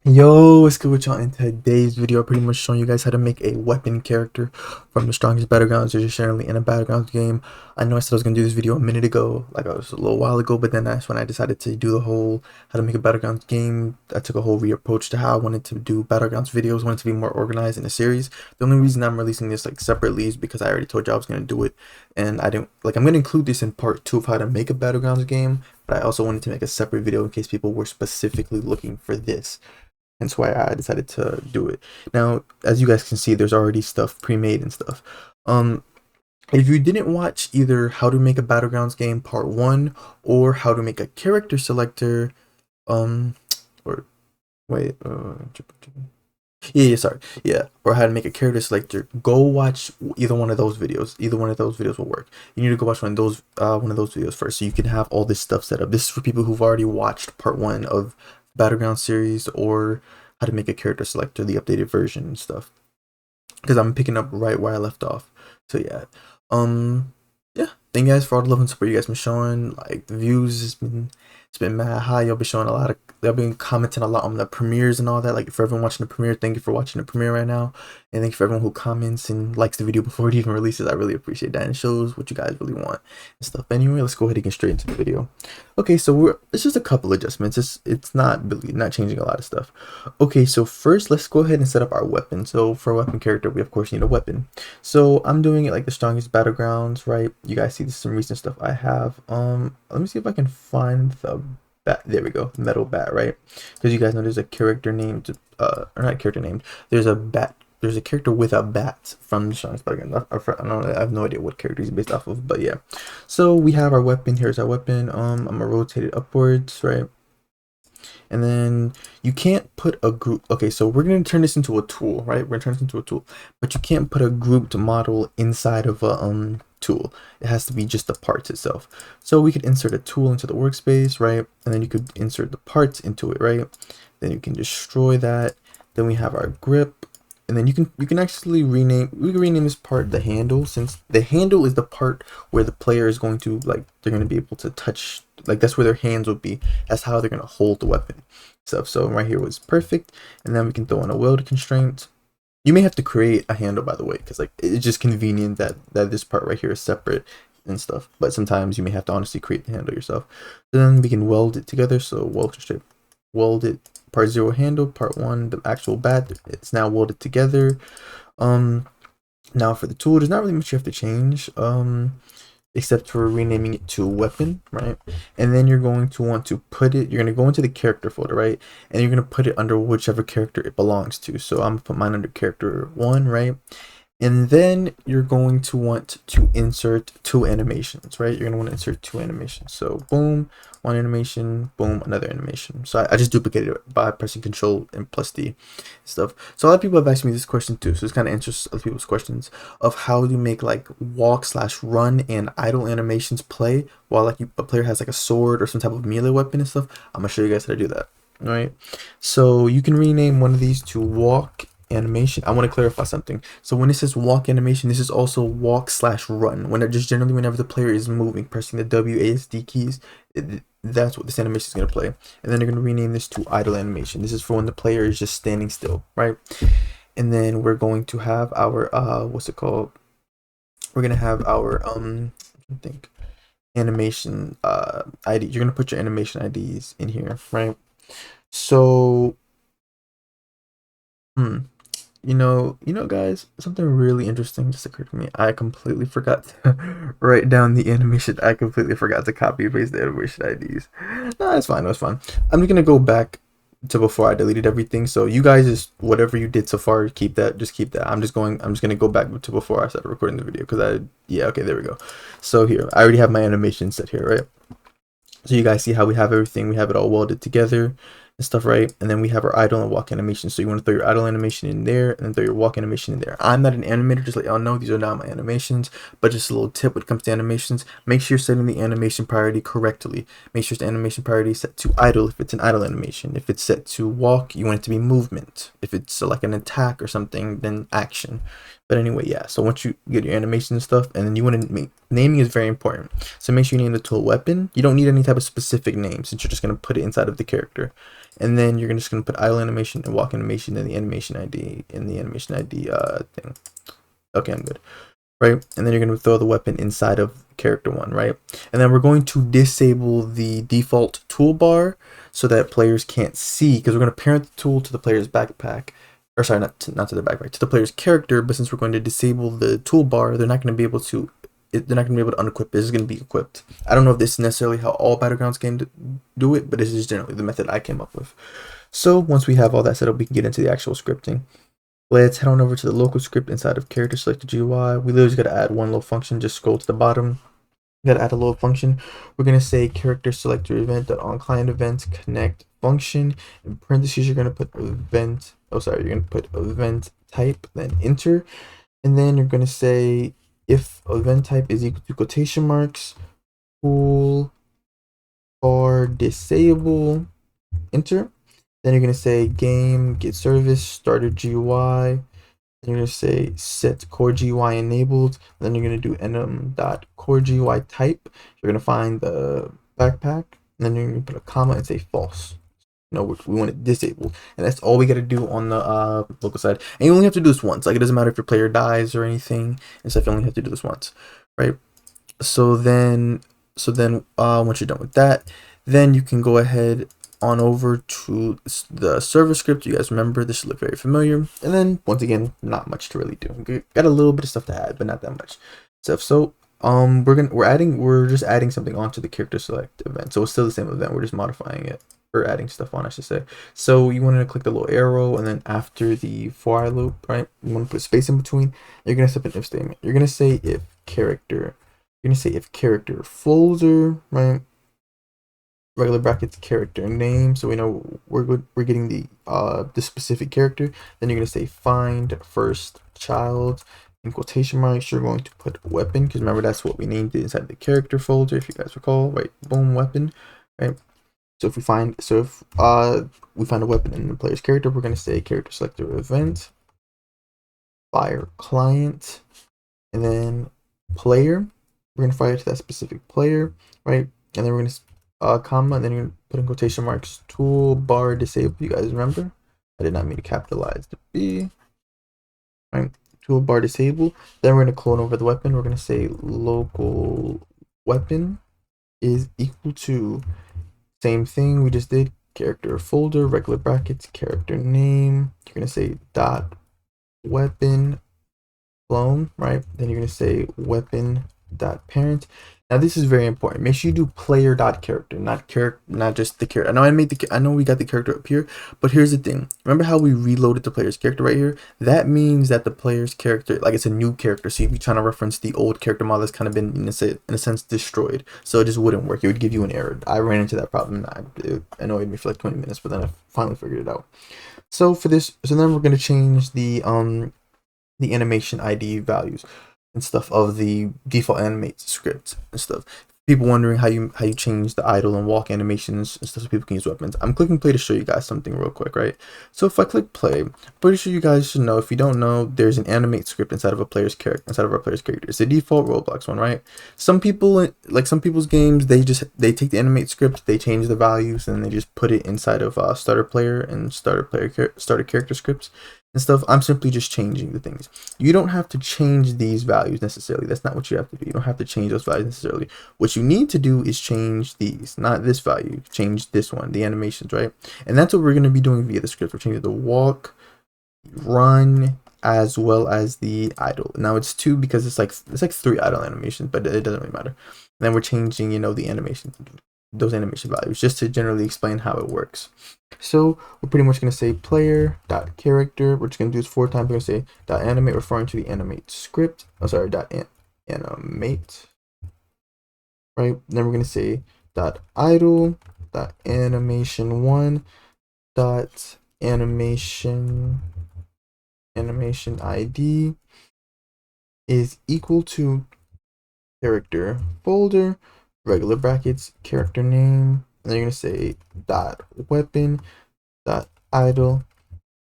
Yo, what's good with y'all? In today's video, I'm pretty much showing you guys how to make a weapon character from the strongest battlegrounds there's generally in a battlegrounds game. I know I said I was gonna do this video a minute ago, like I was a little while ago, but then that's when I decided to do the whole how to make a battlegrounds game. I took a whole reapproach to how I wanted to do battlegrounds videos, wanted to be more organized in a series. The only reason I'm releasing this like separately is because I already told you I was gonna do it, and I didn't like I'm gonna include this in part 2 of how to make a battlegrounds game, but I also wanted to make a separate video in case people were specifically looking for this. Hence why I decided to do it. Now, as you guys can see, there's already stuff pre-made and stuff. Um, if you didn't watch either How to Make a Battlegrounds Game Part 1 or How to Make a Character Selector, um, or wait, sorry, yeah, or How to Make a Character Selector, go watch either one of those videos. Either one of those videos will work. You need to go watch one of those videos first, so you can have all this stuff set up. This is for people who've already watched Part 1 of Battleground series or how to make a character selector, the updated version and stuff. Because I'm picking up right where I left off. So yeah. Yeah. Thank you guys for all the love and support you guys been showing. Like the views it's been mad high. Y'all been showing a lot of y'all been commenting a lot on the premieres and all that. Like for everyone watching the premiere, thank you for watching the premiere right now. And thank you for everyone who comments and likes the video before it even releases. I really appreciate that, and it shows what you guys really want and stuff. Anyway, let's go ahead and get straight into the video. Okay, so it's just a couple adjustments. It's not really not changing a lot of stuff. Okay, so first let's go ahead and set up our weapon. So for a weapon character, we of course need a weapon. So I'm doing it like the strongest battlegrounds, right? You guys see this some recent stuff I have. Let me see if I can find the bat. There we go, metal bat, right? Because you guys know there's a character named or not character named. There's a bat. There's a character with a bat from the strongest battleground. I don't know. I have no idea what character he's based off of, but yeah. So we have our weapon. Here's our weapon. I'm gonna rotate it upwards, right? And then you can't put a group. Okay, so we're going to turn this into a tool, right? We're going to turn this into a tool, but you can't put a grouped model inside of a tool. It has to be just the parts itself. So we could insert a tool into the workspace, right? And then you could insert the parts into it, right? Then you can destroy that. Then we have our grip. And then you can actually rename this part the handle, since the handle is the part where the player is going to, like, they're going to be able to touch, like that's where their hands would be. That's how they're going to hold the weapon stuff. So right here was perfect. And then we can throw in a weld constraint. You may have to create a handle, by the way, because like it's just convenient that this part right here is separate and stuff, but sometimes you may have to honestly create the handle yourself. Then we can weld it together. So weld constraint, weld it. Part 0 handle, part 1 the actual bat. It's now welded together. Now for the tool, there's not really much you have to change, except for renaming it to weapon, right? And then you're going to want to put it, you're going to go into the character folder, right? And you're going to put it under whichever character it belongs to. So I'm going to put mine under character 1, right? And then you're going to want to insert 2 animations, right? You're going to want to insert 2 animations. So boom, 1 animation, boom, another animation. So I just duplicated it by pressing Control and plus D stuff. So a lot of people have asked me this question too. So it's kind of interesting other people's questions of how to make like walk/run and idle animations play while like a player has like a sword or some type of melee weapon and stuff. I'm going to show you guys how to do that. All right. So you can rename one of these to walk animation. I want to clarify something. So when it says walk animation, this is also walk/run. When just generally whenever the player is moving, pressing the WASD keys, that's what this animation is going to play. And then they're going to rename this to idle animation. This is for when the player is just standing still, right? And then we're going to have our what's it called? We're going to have our I think animation ID. You're going to put your animation IDs in here, right? So guys, something really interesting just occurred to me. I completely forgot to write down the animation. I completely forgot to copy and paste the animation IDs. No, that's fine. That's fine. I'm just gonna go back to before I deleted everything. So you guys just whatever you did so far, keep that. Just keep that. I'm just gonna go back to before I started recording the video because yeah, okay, there we go. So here, I already have my animation set here, right? So you guys see how we have everything. We have it all welded together and stuff, right? And then we have our idle and walk animation. So you want to throw your idle animation in there and then throw your walk animation in there. I'm not an animator, just let y'all know these are not my animations, but just a little tip when it comes to animations, make sure you're setting the animation priority correctly. Make sure the animation priority is set to idle if it's an idle animation. If it's set to walk, you want it to be movement. If it's like an attack or something, then action. But anyway, yeah, so once you get your animation and stuff, and then you want to make, naming is very important. So make sure you name the tool weapon. You don't need any type of specific name since you're just going to put it inside of the character. And then you're just going to put idle animation and walk animation and the animation ID in the animation ID thing. Okay, I'm good. Right, and then you're going to throw the weapon inside of character one, right? And then we're going to disable the default toolbar so that players can't see, because we're going to parent the tool to the player's backpack, or sorry, not to the backpack, to the player's character. But since we're going to disable the toolbar, they're not going to be able to unequip. This is going to be equipped. I don't know if this is necessarily how all Battlegrounds games do it, but this is generally the method I came up with. So once we have all that set up, we can get into the actual scripting. Let's head on over to the local script inside of character selected GUI. We literally just got to add one little function. Just scroll to the bottom. We got to add a little function. We're going to say character selector event on client event connect function. In parentheses, you're going to put event. Oh, sorry, you're going to put event type, then enter. And then you're going to say if event type is equal to quotation marks, tool bar disable, enter. Then you're going to say game get service starter GUI. Then you're going to say set core GUI enabled. Then you're going to do enum.core GUI type. You're going to find the backpack. And then you're going to put a comma and say false. No, we want it disabled. And that's all we got to do on the local side. And you only have to do this once. Like, it doesn't matter if your player dies or anything and stuff. You only have to do this once, right? So then once you're done with that, then you can go ahead on over to the server script. You guys remember, this should look very familiar. And then once again, not much to really do. We got a little bit of stuff to add, but not that much stuff. So we're just adding something onto the character select event. So it's still the same event, we're just modifying it, or adding stuff on, I should say. So you want to click the little arrow, and then after the for I loop, right, you want to put space in between. You're going to set an if statement. You're going to say if character, folder, right, regular brackets character name, so we know we're getting the specific character. Then you're going to say find first child in quotation marks. You're going to put weapon, because remember, that's what we named it inside the character folder, if you guys recall, right? Boom, weapon, right? So if we find a weapon in the player's character, we're going to say character selector event fire client, and then player, we're going to fire to that specific player, right? And then we're going to comma, and then you're going to put in quotation marks toolbar disable. You guys remember, I did not mean to capitalize the B, right? Toolbar disable. Then we're going to clone over the weapon. We're going to say local weapon is equal to same thing we just did, character folder, regular brackets, character name. You're going to say dot weapon clone, right? Then you're going to say weapon dot parent. Now this is very important. Make sure you do player dot character, not just the character. I know we got the character up here, but here's the thing. Remember how we reloaded the player's character right here? That means that the player's character, like, it's a new character. So if you're trying to reference the old character model, that's kind of been in a sense destroyed. So it just wouldn't work. It would give you an error. I ran into that problem. It annoyed me for like 20 minutes, but then I finally figured it out. So for this, then we're going to change the animation ID values and stuff of the default animate script and stuff. People wondering how you change the idle and walk animations and stuff so people can use weapons. I'm clicking play to show you guys something real quick, right? So if I click play, I'm pretty sure you guys should know. If you don't know, there's an animate script inside of our player's character. It's the default Roblox one, right? Some people's games, they take the animate script, they change the values, and they just put it inside of starter player and starter character scripts and stuff. I'm simply just changing the things. You don't have to change these values necessarily. That's not what you have to do. You don't have to change those values necessarily. What you need to do is change these, not this value. Change this one, the animations, right? And that's what we're going to be doing via the script. We're changing the walk, run, as well as the idle. Now it's 2 because it's like 3 idle animations, but it doesn't really matter. And then we're changing, the animation, those animation values, just to generally explain how it works. So we're pretty much going to say player dot character. We're just going to do this 4 times. We're going to say dot animate, referring to the animate script. Oh, sorry, dot animate. Right. Then we're going to say dot idle dot animation 1 dot animation ID is equal to character folder, regular brackets, character name. And then you're going to say dot weapon dot idle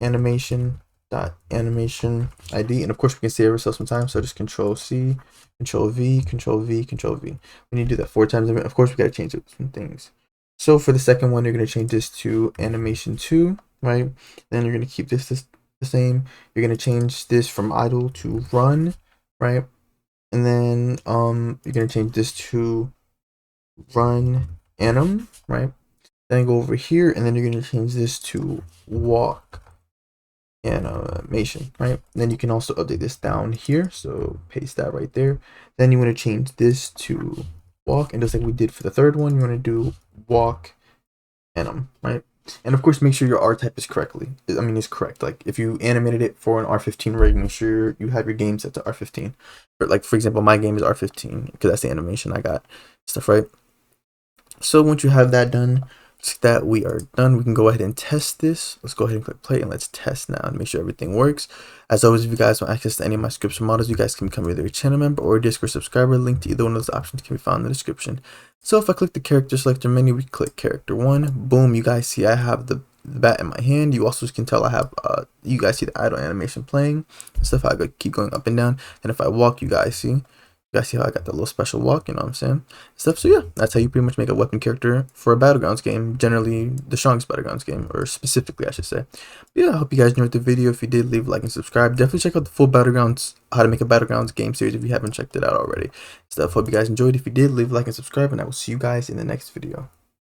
animation dot animation ID, and of course we can save ourselves some time, so just Control C, Control V, Control V, Control V. We need to do that 4 times. Of course we got to change some things. So for the second one, you're going to change this to animation 2, right? Then you're going to keep this the same. You're going to change this from idle to run, right? And then you're going to change this to run anim, right? Then go over here, and then you're going to change this to walk animation, right? Then you can also update this down here, so paste that right there. Then you want to change this to walk, and just like we did for the third one, you want to do walk anim, right? And of course, make sure your R type is is correct. Like if you animated it for an R15 rig, make sure you have your game set to R15. Or like for example, my game is R15 because that's the animation I got stuff, right? So once you have that done, that we are done, we can go ahead and test this. Let's go ahead and click play and let's test now and make sure everything works. As always, if you guys want access to any of my scripts or models, you guys can become either a channel member or a Discord subscriber. Link to either one of those options can be found in the description. So if I click the character selector menu, we click character 1, boom, you guys see I have the bat in my hand. You also can tell I have you guys see the idle animation playing and stuff. I keep going up and down, and if I walk, you guys see how I got that little special walk, you know what I'm saying? Stuff. So yeah, that's how you pretty much make a weapon character for a Battlegrounds game, generally the strongest Battlegrounds game, or specifically I should say. But yeah, I hope you guys enjoyed the video. If you did, leave a like and subscribe. Definitely check out the full Battlegrounds, how to make a Battlegrounds game series if you haven't checked it out already. Stuff. Hope you guys enjoyed. If you did, leave a like and subscribe, and I will see you guys in the next video.